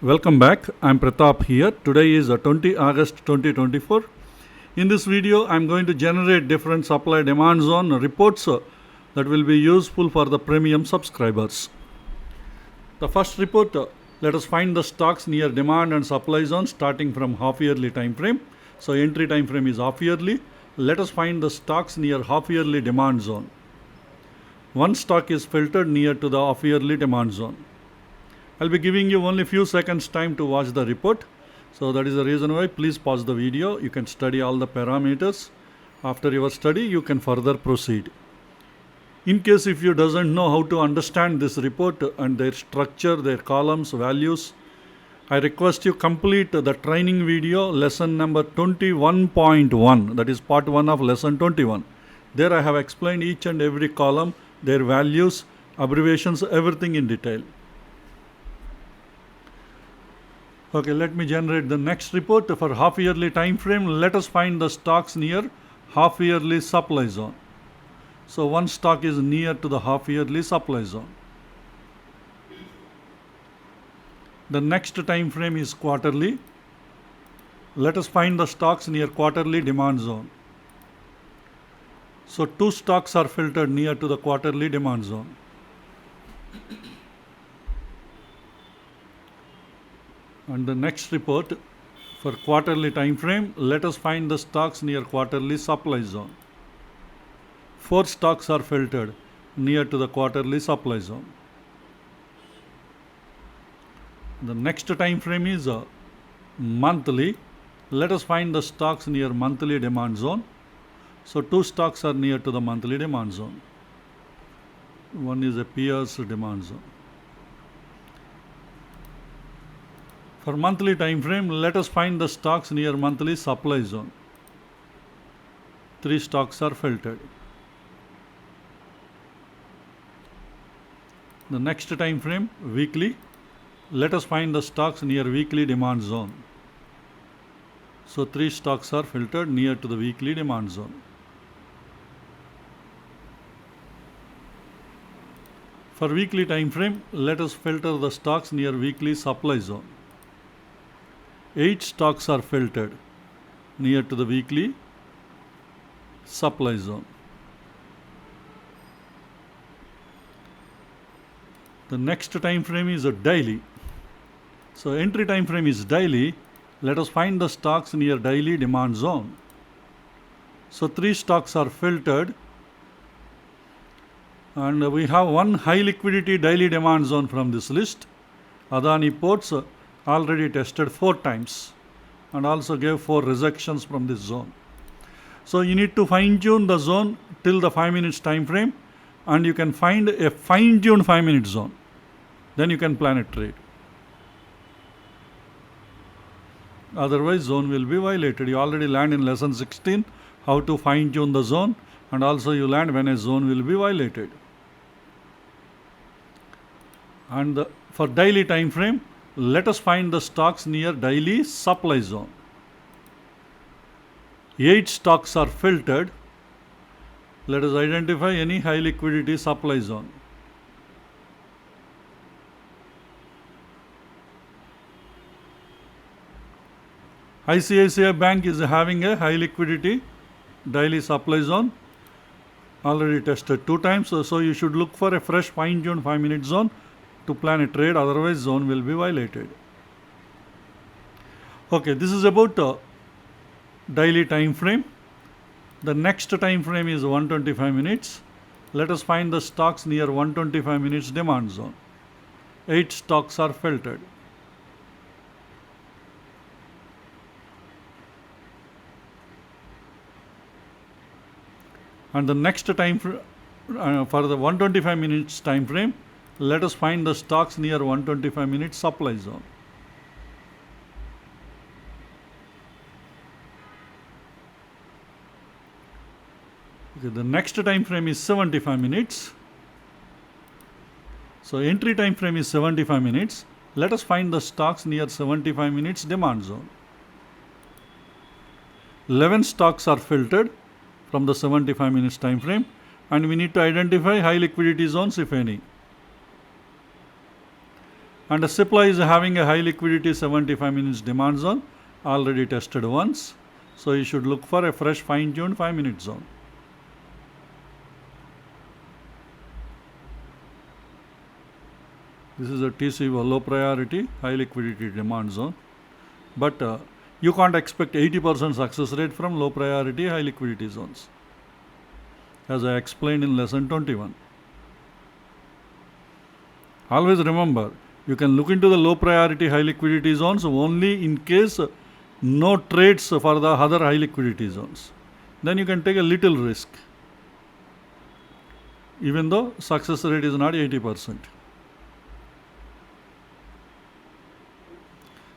Welcome back. I'm Pratap here. Today is 20 August 2024. In this video, I'm going to generate different supply demand zone reports that will be useful for the premium subscribers. The first report, let us find the stocks near demand and supply zone starting from half yearly time frame. So entry time frame is half yearly. Let us find the stocks near half yearly demand zone. One stock is filtered near to the half yearly demand zone. I'll be giving you only few seconds time to watch the report. So that is the reason why please pause the video. You can study all the parameters. After your study, you can further proceed. In case if you doesn't know how to understand this report and their structure, their columns, values, I request you complete the training video lesson number 21.1. That is part 1 of lesson 21. There I have explained each and every column, their values, abbreviations, everything in detail. Okay, let me generate the next report for half yearly time frame. Let us find the stocks near half yearly supply zone. So one stock is near to the half yearly supply zone. The next time frame is quarterly. Let us find the stocks near quarterly demand zone. So two stocks are filtered near to the quarterly demand zone. And the next report for quarterly time frame, let us find the stocks near quarterly supply zone. Four stocks are filtered near to the quarterly supply zone. The next time frame is monthly. Let us find the stocks near monthly demand zone. So two stocks are near to the monthly demand zone. One is a Pierce demand zone. For monthly time frame, let us find the stocks near monthly supply zone. Three stocks are filtered. The next time frame, weekly, let us find the stocks near weekly demand zone. So three stocks are filtered near to the weekly demand zone. For weekly time frame, let us filter the stocks near weekly supply zone. 8 stocks are filtered near to the weekly supply zone. The next time frame is a daily. So entry time frame is daily. Let us find the stocks near daily demand zone. So 3 stocks are filtered, and we have one high liquidity daily demand zone from this list. Adani Ports already tested 4 times and also gave 4 rejections from this zone. So you need to fine tune the zone till the 5 minutes time frame, and you can find a fine tuned 5 minute zone. Then you can plan a trade. Otherwise zone will be violated. You already learned in lesson 16 how to fine tune the zone, and also you learned when a zone will be violated. And for daily time frame, let us find the stocks near daily supply zone. 8 stocks are filtered. Let us identify any high liquidity supply zone. ICICI Bank is having a high liquidity daily supply zone. Already tested 2 times. So you should look for a fresh fine-tuned 5 minute zone to plan a trade, otherwise zone will be violated. Okay, this is about daily time frame. The next time frame is 125 minutes. Let us find the stocks near 125 minutes demand zone. 8 stocks are filtered. And the next time for the 125 minutes time frame, let us find the stocks near 125 minutes supply zone. Okay, the next time frame is 75 minutes. So entry time frame is 75 minutes. Let us find the stocks near 75 minutes demand zone. 11 stocks are filtered from the 75 minutes time frame, and we need to identify high liquidity zones if any. And the supply is having a high liquidity 75 minutes demand zone, already tested once. So you should look for a fresh fine-tuned 5-minute zone. This is a TCO, low priority, high liquidity demand zone. But you can't expect 80% success rate from low priority, high liquidity zones, as I explained in lesson 21. Always remember, you can look into the low priority, high liquidity zones only in case no trades for the other high liquidity zones. Then you can take a little risk, even though success rate is not 80%.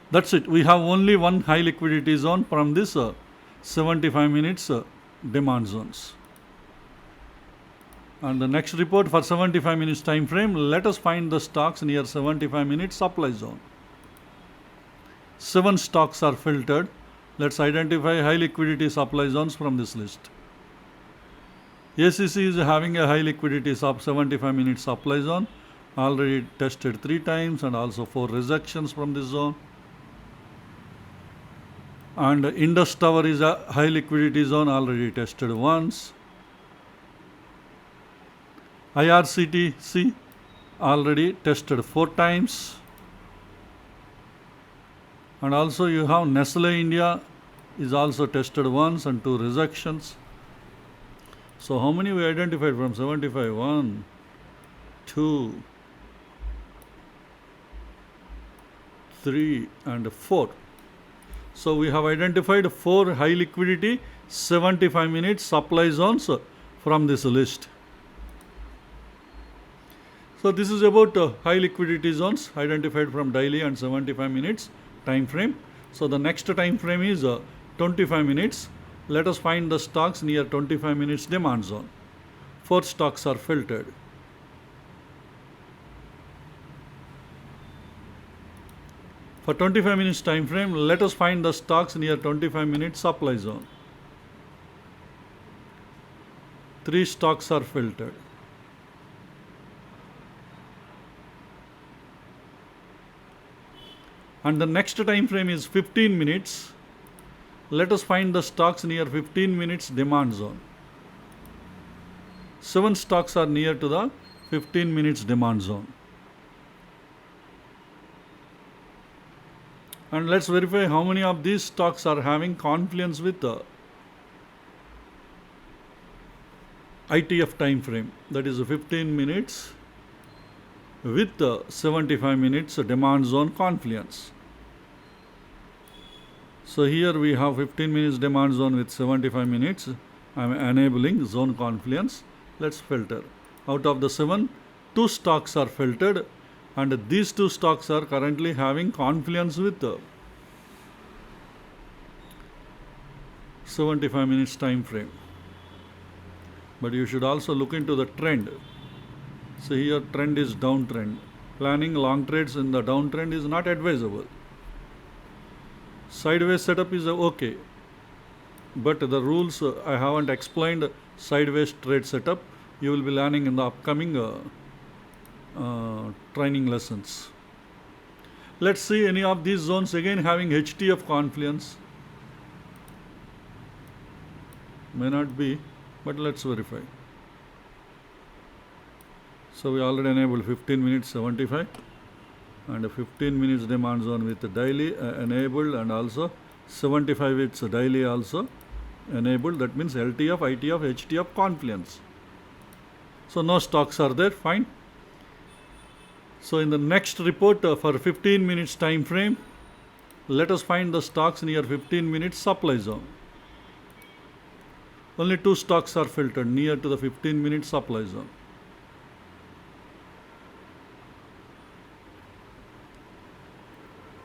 That's it. We have only one high liquidity zone from this 75 minutes demand zones. And the next report for 75 minutes time frame, let us find the stocks near 75 minutes supply zone. 7 stocks are filtered. Let's identify high liquidity supply zones from this list. ACC is having a high liquidity 75 minutes supply zone, already tested 3 times and also 4 rejections from this zone. And Indus Tower is a high liquidity zone, already tested once. IRCTC already tested 4 times. And also you have Nestle India is also tested once and 2 rejections. So how many we identified from 75? 1, 2, 3 and 4. So we have identified 4 high liquidity 75 minutes supply zones from this list. So this is about high liquidity zones identified from daily and 75 minutes time frame. So the next time frame is 25 minutes. Let us find the stocks near 25 minutes demand zone. 4 stocks are filtered. For 25 minutes time frame, let us find the stocks near 25 minutes supply zone. 3 stocks are filtered. And the next time frame is 15 minutes. Let us find the stocks near 15 minutes demand zone. 7 stocks are near to the 15 minutes demand zone. And let's verify how many of these stocks are having confluence with the ITF time frame, that is 15 minutes with 75 minutes demand zone confluence. So here we have 15 minutes demand zone with 75 minutes. I am enabling zone confluence. Let's filter. Out of the 7, 2 stocks are filtered, and these 2 stocks are currently having confluence with 75 minutes time frame. But you should also look into the trend. So here trend is downtrend. Planning long trades in the downtrend is not advisable. Sideways setup is okay, but the rules I haven't explained. Sideways trade setup you will be learning in the upcoming training lessons. Let's see any of these zones again having HTF confluence. May not be, but let's verify. So we already enabled 15 minutes 75 and 15 minutes demand zone with daily enabled, and also 75 it's daily also enabled. That means LTF, ITF, HTF confluence. So no stocks are there, fine. So in the next report for 15 minutes time frame, let us find the stocks near 15 minutes supply zone. Only 2 stocks are filtered near to the 15 minutes supply zone.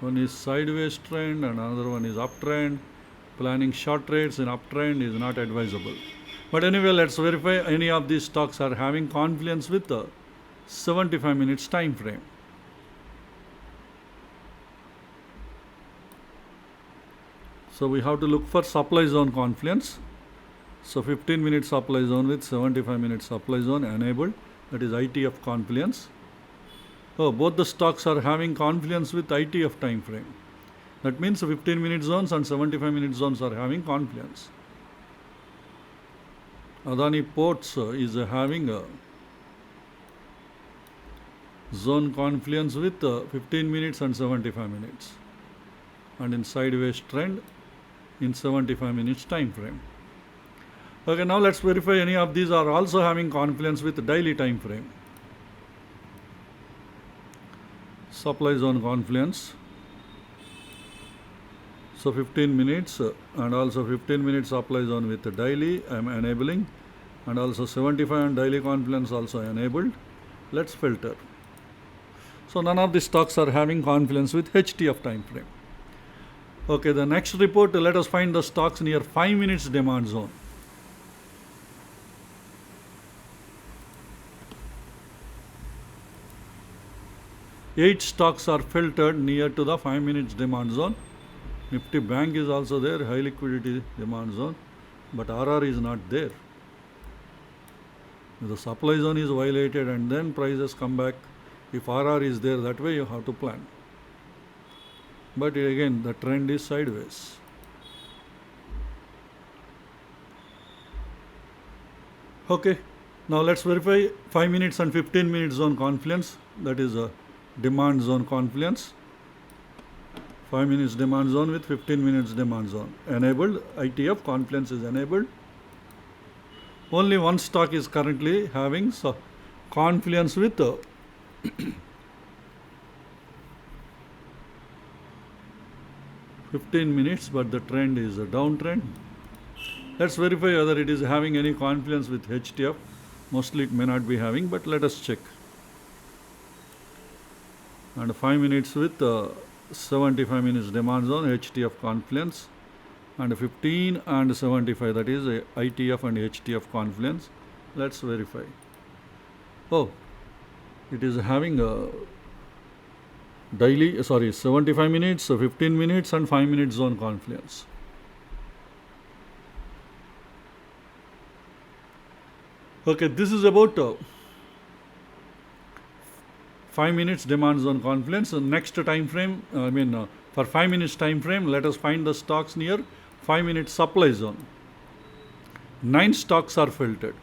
One is sideways trend and another one is uptrend. Planning short trades in uptrend is not advisable. But anyway, let's verify any of these stocks are having confluence with the 75 minutes time frame. So we have to look for supply zone confluence. So 15 minute supply zone with 75 minute supply zone enabled, that is ITF confluence. Oh, both the stocks are having confluence with ITF time frame. That means 15-minute zones and 75-minute zones are having confluence. Adani Ports is having a zone confluence with 15 minutes and 75 minutes, and in sideways trend in 75 minutes time frame. Okay, now let's verify any of these are also having confluence with daily time frame. Supply zone confluence. So 15 minutes and also 15 minutes supply zone with the daily I am enabling, and also 75 and daily confluence also enabled. Let's filter. So none of the stocks are having confluence with HTF time frame. Okay, the next report, let us find the stocks near 5 minutes demand zone. Eight stocks are filtered near to the 5 minutes demand zone. Nifty Bank is also there, high liquidity demand zone, but RR is not there. The supply zone is violated and then prices come back. If RR is there, that way you have to plan. But again, the trend is sideways. Okay, now let's verify 5 minutes and 15 minutes zone confluence. That is a demand zone confluence. 5 minutes demand zone with 15 minutes demand zone enabled. ITF confluence is enabled. Only one stock is currently having confluence with 15 minutes, but the trend is a downtrend. Let's verify whether it is having any confluence with HTF. Mostly it may not be having, but let us check. And 5 minutes with 75 minutes demand zone, HTF confluence, and 15 and 75, that is ITF and HTF confluence. Let's verify. Oh, it is having a daily, 75 minutes, 15 minutes and 5 minutes zone confluence. Okay, this is about 5 minutes demand zone confluence. Next time frame, for 5 minutes time frame, let us find the stocks near 5 minutes supply zone. 9 stocks are filtered.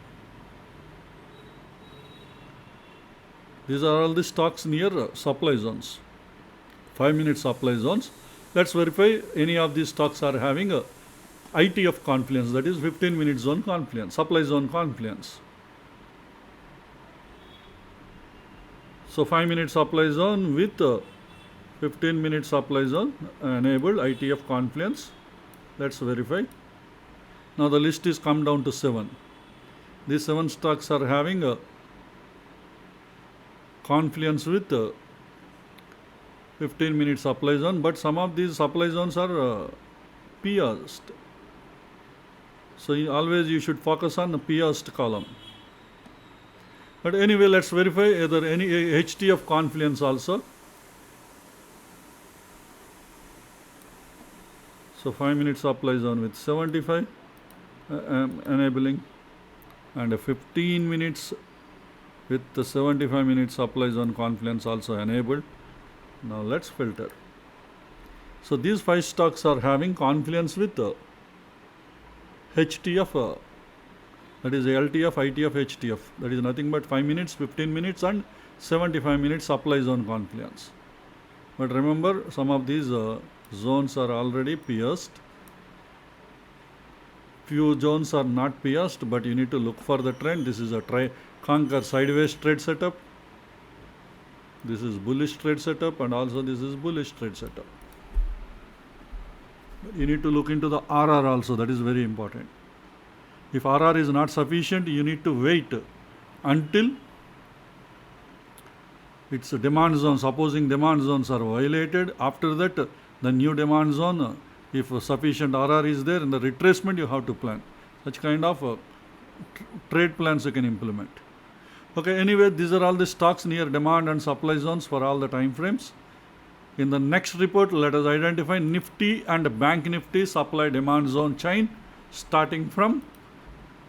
These are all the stocks near supply zones, 5 minute supply zones. Let's verify any of these stocks are having a ITF confluence, that is 15 minute zone confluence, supply zone confluence. So 5 minute supply zone with 15 minute supply zone enabled, ITF confluence. Let's verify. Now the list is come down to 7. These 7 stocks are having a confluence with 15 minute supply zone, but some of these supply zones are pierced. So always you should focus on the pierced column. But anyway, let's verify whether any HTF confluence also. So 5 minute supply zone with 75 enabling, and 15 minutes with the 75 minute supply zone confluence also enabled. Now let's filter. So these 5 stocks are having confluence with HTF, that is LTF, ITF, HTF. That is nothing but 5 minutes, 15 minutes and 75 minutes supply zone confluence. But remember, some of these zones are already pierced. Few zones are not pierced, but you need to look for the trend. This is a conquer sideways trade setup. This is bullish trade setup, and also this is bullish trade setup. You need to look into the RR also. That is very important. If RR is not sufficient, you need to wait until its demand zone, supposing demand zones are violated. After that, the new demand zone, if sufficient RR is there, in the retracement you have to plan. Such kind of trade plans you can implement. Okay, anyway, these are all the stocks near demand and supply zones for all the time frames. In the next report, let us identify NIFTY and BANKNIFTY supply demand zone chain starting from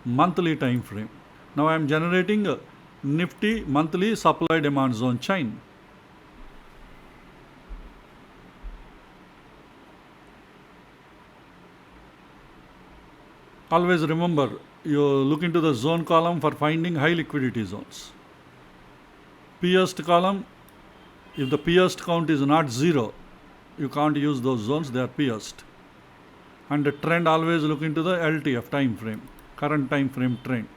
monthly time frame. Now I am generating a NIFTY monthly supply demand zone chain. Always remember, you look into the zone column for finding high liquidity zones. Pierced column, if the pierced count is not 0, you can't use those zones, they are pierced. And the trend, always look into the LTF time frame, current time frame trend.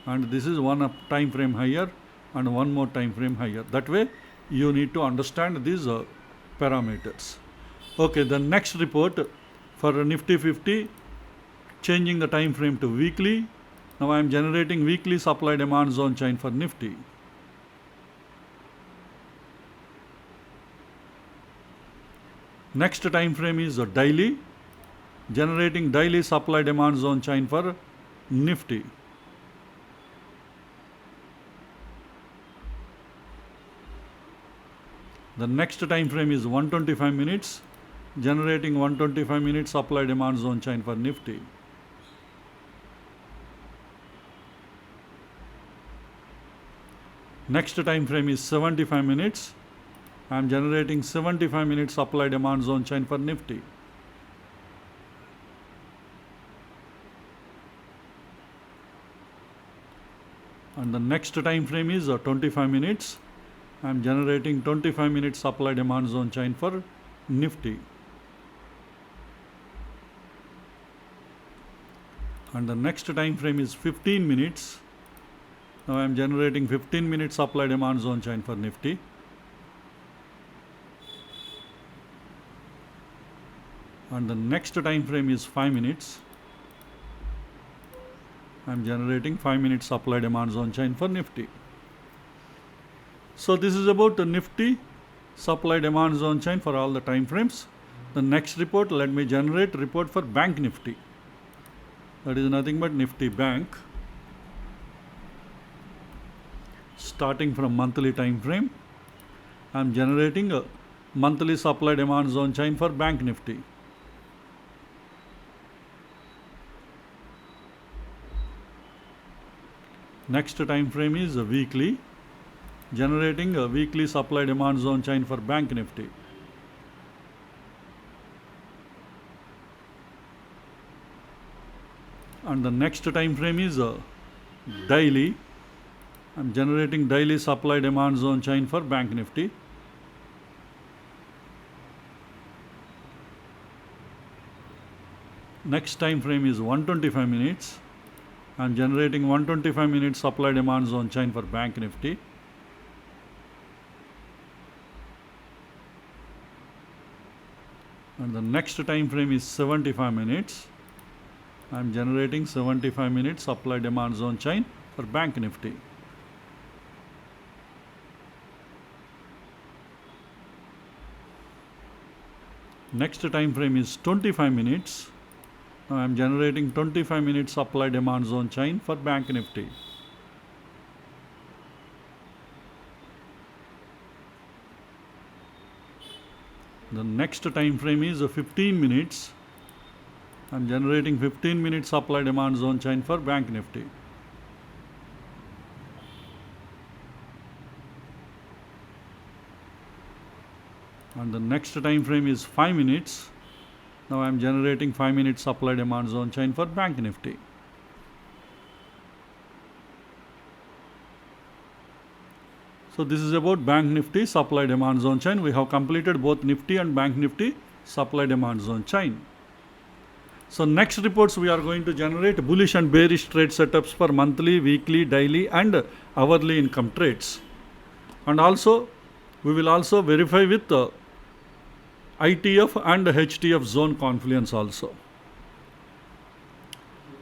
And this is one time frame higher and one more time frame higher. That way you need to understand these parameters. Okay, the next report for Nifty 50, changing the time frame to weekly. Now I am generating weekly supply demand zone chain for Nifty. Next time frame is daily, generating daily supply demand zone chain for Nifty. The next time frame is 125 minutes, generating 125 minutes supply demand zone chain for Nifty. Next time frame is 75 minutes. I am generating 75 minutes supply demand zone chain for Nifty. And the next time frame is 25 minutes. I am generating 25 minutes supply demand zone chain for Nifty. And the next time frame is 15 minutes. Now I am generating 15 minutes supply demand zone chain for Nifty. And the next time frame is 5 minutes. I am generating 5 minutes supply demand zone chain for Nifty. So this is about the Nifty supply demand zone chain for all the time frames. The next report, let me generate report for BANKNIFTY. That is nothing but Nifty Bank. Starting from monthly time frame, I am generating a monthly supply demand zone chain for BANKNIFTY. Next time frame is weekly, generating a weekly supply demand zone chain for BANKNIFTY. And the next time frame is daily. I am generating daily supply demand zone chain for BANKNIFTY. Next time frame is 125 minutes. I am generating 125 minutes supply demand zone chain for BANKNIFTY. And the next time frame is 75 minutes. I am generating 75 minutes supply demand zone chain for BANKNIFTY. Next time frame is 25 minutes. Now I am generating 25 minutes supply demand zone chain for BANKNIFTY. The next time frame is 15 minutes. I am generating 15 minutes supply demand zone chain for BANKNIFTY. And the next time frame is 5 minutes. Now I am generating 5 minutes supply demand zone chain for BANKNIFTY. So this is about BANKNIFTY supply demand zone chain. We have completed both Nifty and BANKNIFTY supply demand zone chain. So next reports we are going to generate bullish and bearish trade setups for monthly, weekly, daily and hourly income trades. And also we will also verify with ITF and HTF Zone Confluence also.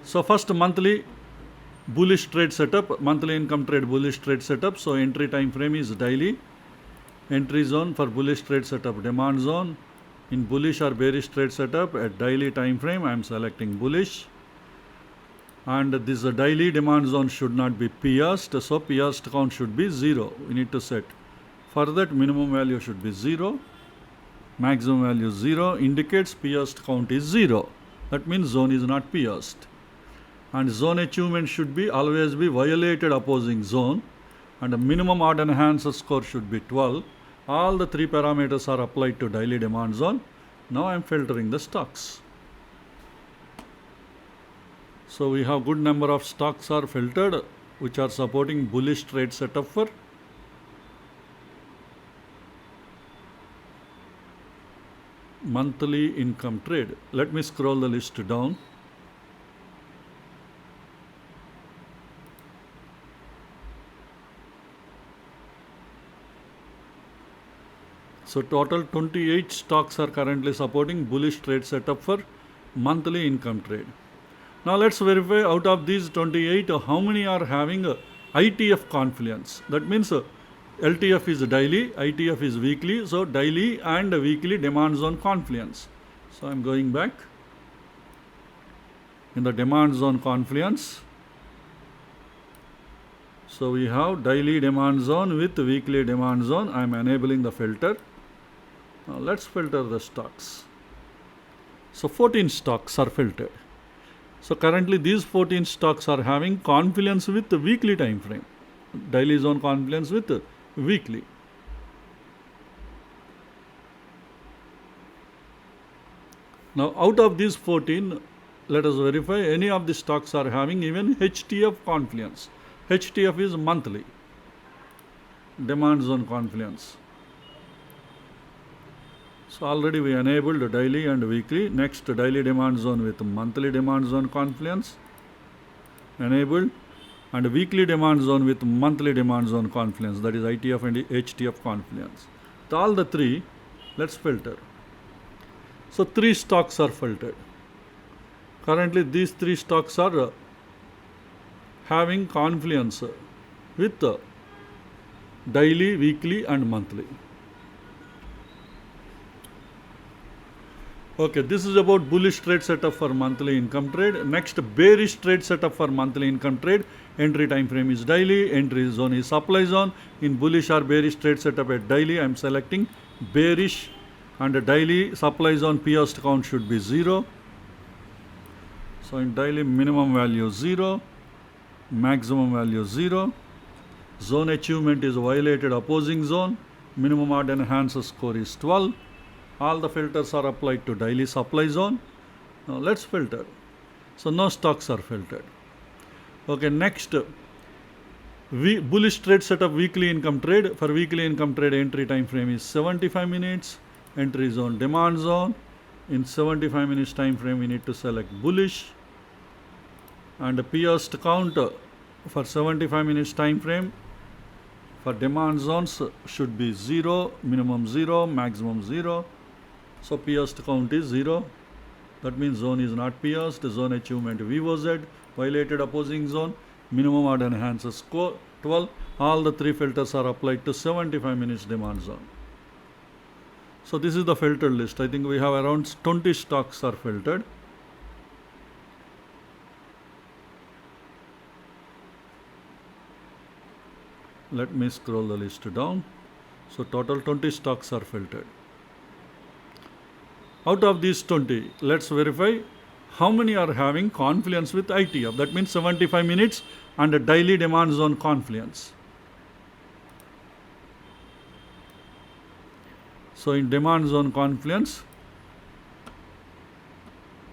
So first monthly bullish trade setup, monthly income trade bullish trade setup. So entry time frame is daily. Entry zone for bullish trade setup, demand zone. In bullish or bearish trade setup at daily time frame, I am selecting bullish. And this daily demand zone should not be pierced. So pierced count should be 0. We need to set. For that minimum value should be 0. Maximum value 0 indicates pierced count is 0. That means zone is not pierced. And zone achievement should be always be violated opposing zone. And the minimum odd enhancer score should be 12. All the 3 parameters are applied to daily demand zone. Now I am filtering the stocks. So we have good number of stocks are filtered which are supporting bullish trade setup for monthly income trade. Let me scroll the list down. So total 28 stocks are currently supporting bullish trade setup for monthly income trade. Now let's verify out of these 28 how many are having ITF confluence. That means LTF is daily, ITF is weekly. So daily and weekly demand zone confluence. So I'm going back in the demand zone confluence. So we have daily demand zone with weekly demand zone. I'm enabling the filter. Now let's filter the stocks. So 14 stocks are filtered. So currently these 14 stocks are having confluence with the weekly time frame. Daily zone confluence with weekly. Now out of these 14, let us verify any of the stocks are having even HTF confluence. HTF is monthly demand zone confluence. So already we enabled daily and weekly. Next, daily demand zone with monthly demand zone confluence enabled, and weekly demand zone with monthly demand zone confluence, that is ITF and HTF confluence. With all the three, let's filter. So 3 stocks are filtered. Currently these 3 stocks are having confluence with daily, weekly and monthly. Okay, this is about bullish trade setup for monthly income trade. Next, bearish trade setup for monthly income trade. Entry time frame is daily, entry zone is supply zone. In bullish or bearish trade setup at daily, I am selecting bearish, and daily supply zone P/E count should be 0. So in daily, minimum value 0, maximum value 0. Zone achievement is violated opposing zone. Minimum odd enhancer score is 12. All the filters are applied to daily supply zone. Now let's filter. So no stocks are filtered. Okay, next, bullish trade setup weekly income trade. For weekly income trade, entry time frame is 75 minutes. Entry zone demand zone. In 75 minutes time frame, we need to select bullish. And P/E count for 75 minutes time frame for demand zones should be 0, minimum 0, maximum 0. So P/E count is 0. That means zone is not P/E. Zone achievement VOZ, violated opposing zone, minimum odd enhancer score 12. All the 3 filters are applied to 75 minutes demand zone. So this is the filtered list. I think we have around 20 stocks are filtered. Let me scroll the list down. So total 20 stocks are filtered. Out of these 20, let's verify how many are having confluence with ITF. That means 75 minutes and a daily demand zone confluence. So in demand zone confluence,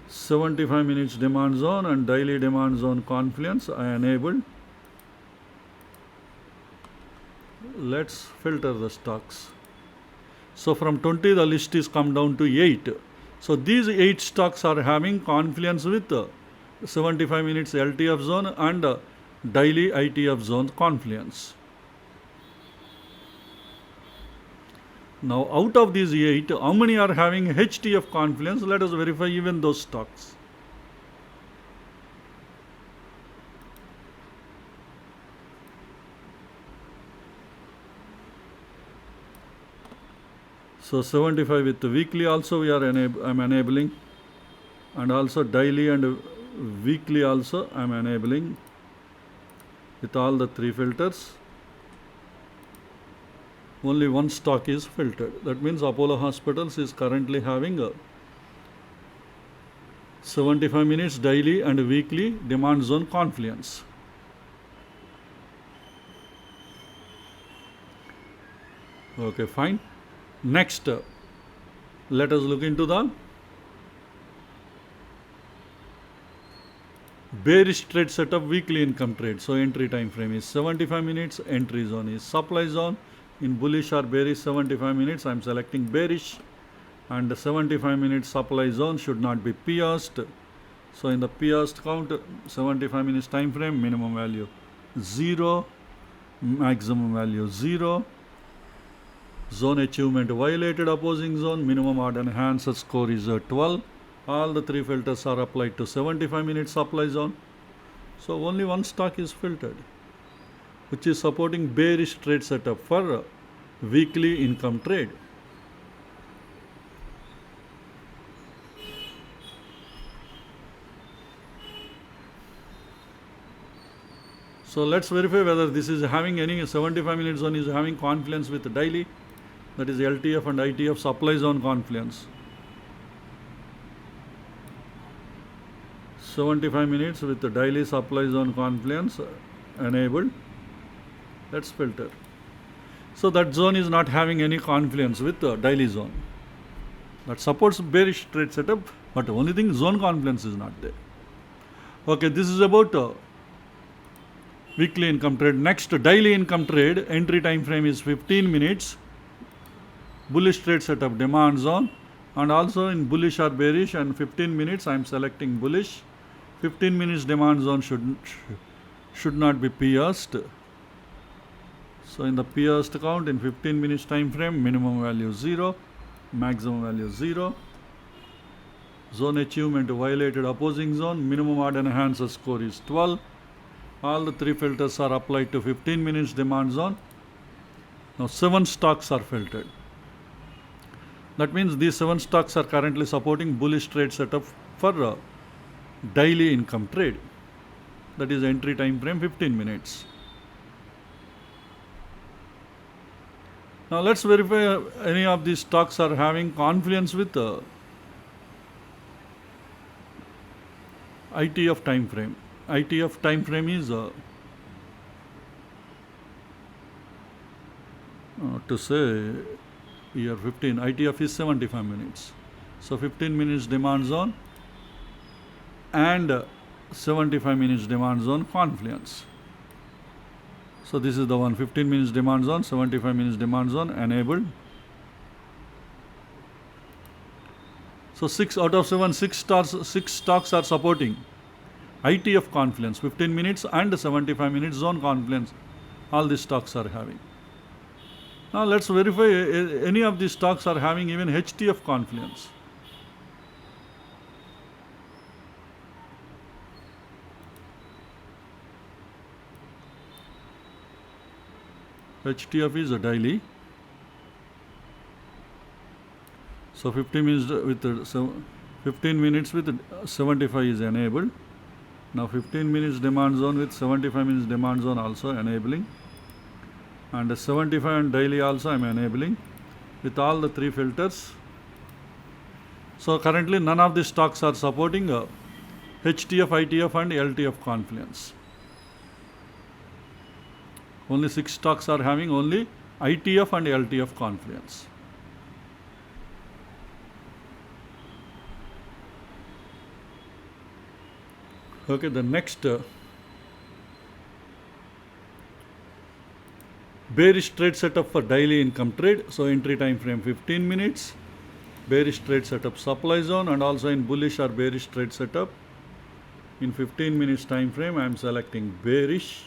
75 minutes demand zone and daily demand zone confluence I enabled. Let's filter the stocks. So from 20, the list is come down to 8. So these 8 stocks are having confluence with 75 minutes LTF zone and daily ITF zone confluence. Now out of these 8, how many are having HTF confluence? Let us verify even those stocks. So 75 with the weekly also we are I'm enabling, and also daily and weekly also I'm enabling with all the 3 filters. Only 1 stock is filtered. That means Apollo Hospitals is currently having a 75 minutes daily and weekly demand zone confluence. Okay, fine. Next, let us look into the bearish trade setup, weekly income trade. So entry time frame is 75 minutes, entry zone is supply zone. In bullish or bearish 75 minutes, I am selecting bearish, and the 75 minutes supply zone should not be pierced. So in the pierced count, 75 minutes time frame, minimum value 0, maximum value 0. Zone achievement violated, opposing zone, minimum odd and enhancer score is 12. All the three filters are applied to 75 minutes supply zone. So only one stock is filtered, which is supporting bearish trade setup for weekly income trade. So let's verify whether this is having any 75 minute zone is having confluence with daily, that is LTF and ITF supply zone confluence. 75 minutes with the daily supply zone confluence enabled. Let's filter. So that zone is not having any confluence with the daily zone. That supports bearish trade setup, but the only thing, zone confluence is not there. Okay, this is about weekly income trade. Next, daily income trade, entry time frame is 15 minutes. Bullish trade setup, demand zone, and also in bullish or bearish, and 15 minutes I am selecting bullish. 15 minutes demand zone should not be pierced. So in the pierced count, in 15 minutes time frame, minimum value 0, maximum value 0. Zone achievement violated, opposing zone, minimum odd and enhancer score is 12. All the three filters are applied to 15 minutes demand zone. Now 7 stocks are filtered. That means these 7 stocks are currently supporting bullish trade setup for daily income trade. That is entry time frame 15 minutes. Now let's verify any of these stocks are having confluence with ITF time frame. ITF time frame is to say here 15. ITF is 75 minutes. So 15 minutes demand zone and 75 minutes demand zone confluence. So this is the one, 15 minutes demand zone, 75 minutes demand zone enabled. So 6 out of 7, 6 stocks are supporting ITF confluence, 15 minutes and 75 minutes zone confluence. All these stocks are having. Now let's verify any of these stocks are having even HTF confluence. HTF is a daily. So 15 minutes with 75 is enabled. Now 15 minutes demand zone with 75 minutes demand zone also enabling. And 75 and daily also I am enabling with all the 3 filters. So currently none of the stocks are supporting HTF, ITF and LTF confluence. Only 6 stocks are having only ITF and LTF confluence. Okay, the next bearish trade setup for daily income trade. So entry time frame 15 minutes. Bearish trade setup supply zone, and also in bullish or bearish trade setup in 15 minutes time frame I am selecting bearish,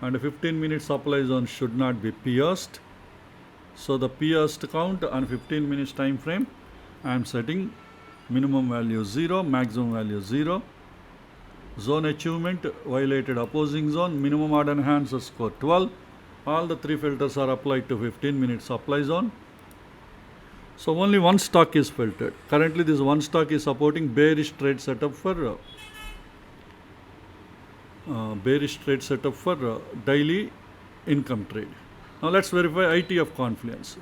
and 15 minute supply zone should not be pierced. So the pierced count on 15 minutes time frame I am setting minimum value 0, maximum value 0. Zone achievement violated, opposing zone, minimum odd enhancer score 12. All the 3 filters are applied to 15 minute supply zone. So only one stock is filtered. Currently this one stock is supporting bearish trade setup for daily income trade. Now let's verify ITF confluence.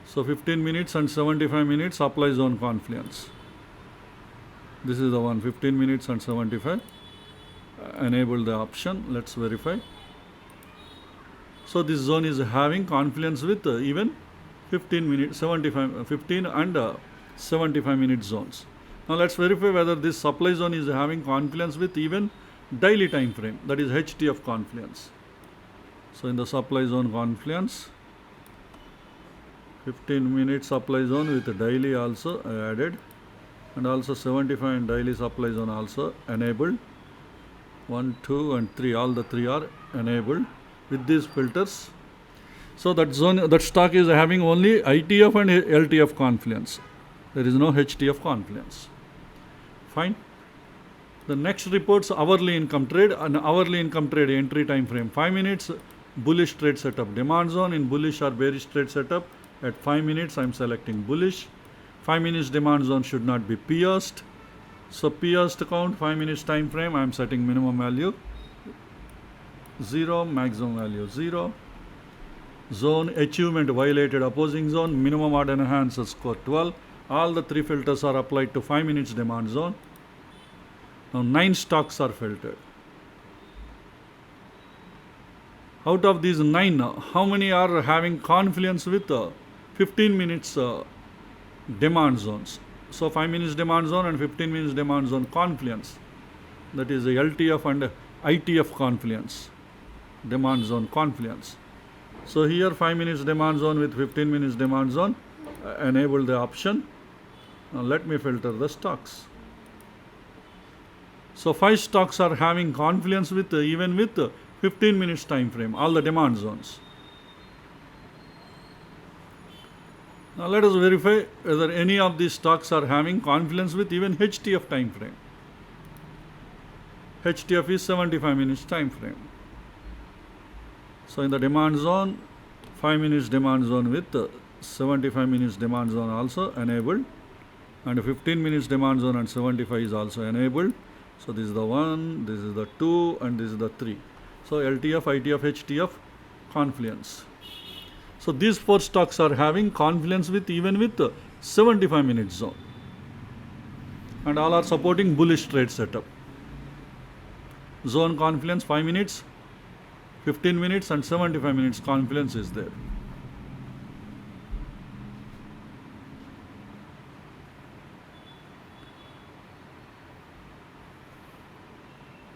So 15 minutes and 75 minutes supply zone confluence. This is the one, 15 minutes and 75. Enable the option. Let's verify. So this zone is having confluence with even 15 minutes, 75, 15 and 75 minute zones. Now let's verify whether this supply zone is having confluence with even daily time frame, that is HTF confluence. So in the supply zone confluence, 15 minute supply zone with daily also added, and also 75 and daily supply zone also enabled. 1, 2 and 3, all the 3 are enabled with these filters. So that zone, that stock is having only ITF and LTF confluence. There is no HTF confluence. Fine. The next reports hourly income trade, and hourly income trade entry time frame 5 minutes, bullish trade setup, demand zone in bullish or bearish trade setup. At 5 minutes I am selecting bullish. 5 minutes demand zone should not be pierced. So pierced count 5 minutes time frame, I am setting minimum value 0, maximum value 0. Zone achievement violated opposing zone, minimum order enhancer score 12. All the 3 filters are applied to 5 minutes demand zone. Now 9 stocks are filtered. Out of these 9, how many are having confluence with 15 minutes demand zones? So 5 minutes demand zone and 15 minutes demand zone confluence. That is the LTF and ITF confluence, demand zone confluence. So here 5 minutes demand zone with 15 minutes demand zone, enable the option. Now let me filter the stocks. So 5 stocks are having confluence with even with 15 minutes time frame, all the demand zones. Now let us verify whether any of these stocks are having confluence with even HTF time frame. HTF is 75 minutes time frame. So in the demand zone, 5 minutes demand zone with 75 minutes demand zone also enabled, and 15 minutes demand zone and 75 is also enabled. So this is the 1, this is the 2 and this is the 3. So LTF, ITF, HTF confluence. So these 4 stocks are having confluence with even with 75 minutes zone, and all are supporting bullish trade setup. Zone confluence 5 minutes, 15 minutes and 75 minutes confluence is there.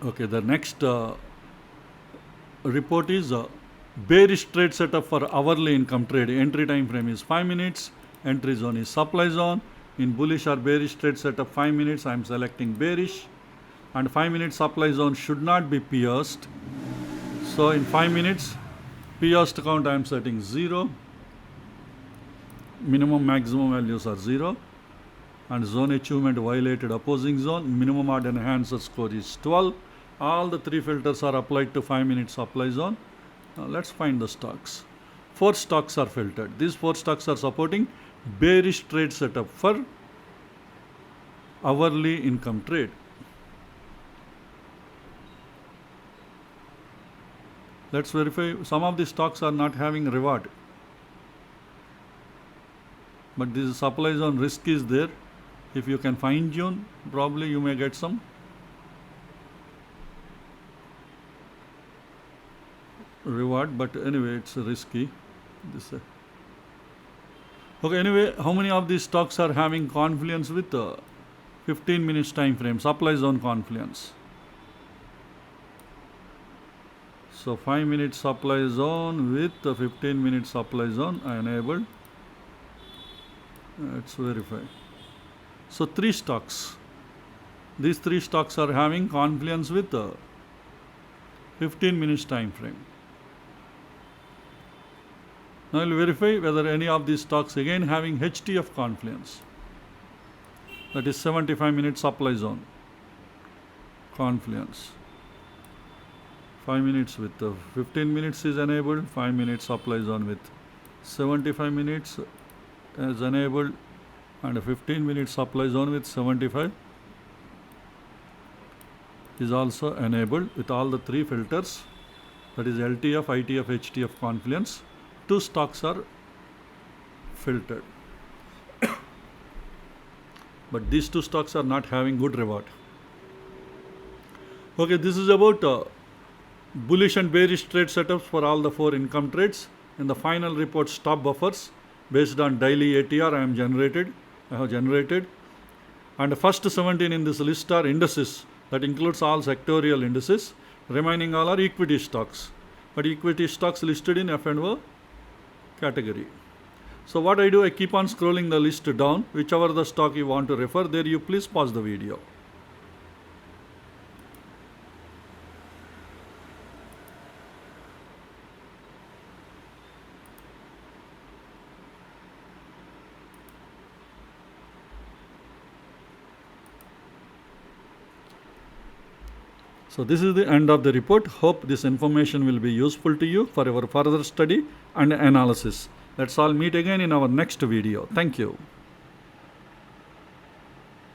Okay, the next report is bearish trade setup for hourly income trade. Entry time frame is 5 minutes. Entry zone is supply zone. In bullish or bearish trade setup 5 minutes, I am selecting bearish. And 5 minute supply zone should not be pierced. So in 5 minutes, pierced count I am setting 0. Minimum maximum values are 0. And zone achievement violated opposing zone. Minimum order enhancer score is 12. All the 3 filters are applied to 5 minute supply zone. Now let's find the stocks. 4 stocks are filtered. These 4 stocks are supporting bearish trade setup for hourly income trade. Let's verify. Some of the stocks are not having reward, but this supply zone risk is there. If you can fine tune, probably you may get some reward, but anyway it's risky. This okay, anyway, how many of these stocks are having confluence with 15 minutes time frame, supply zone confluence? So 5 minute supply zone with 15 minute supply zone I enabled. Let's verify. So 3 stocks. These 3 stocks are having confluence with 15 minutes time frame. Now I will verify whether any of these stocks again having HTF confluence. That is 75 minute supply zone confluence. 5 minutes with 15 minutes is enabled. 5 minutes supply zone with 75 minutes is enabled, and 15 minute supply zone with 75 is also enabled with all the 3 filters, that is LTF, ITF, HTF confluence. 2 stocks are filtered, but these 2 stocks are not having good reward. Okay, this is about bullish and bearish trade setups for all the 4 income trades. In the final report, stop buffers based on daily ATR I have generated. And the first 17 in this list are indices. That includes all sectorial indices. Remaining all are equity stocks. But equity stocks listed in F&O category. So what I do, I keep on scrolling the list down. Whichever the stock you want to refer, there you please pause the video. So this is the end of the report. Hope this information will be useful to you for your further study and analysis. Let's all meet again in our next video. Thank you.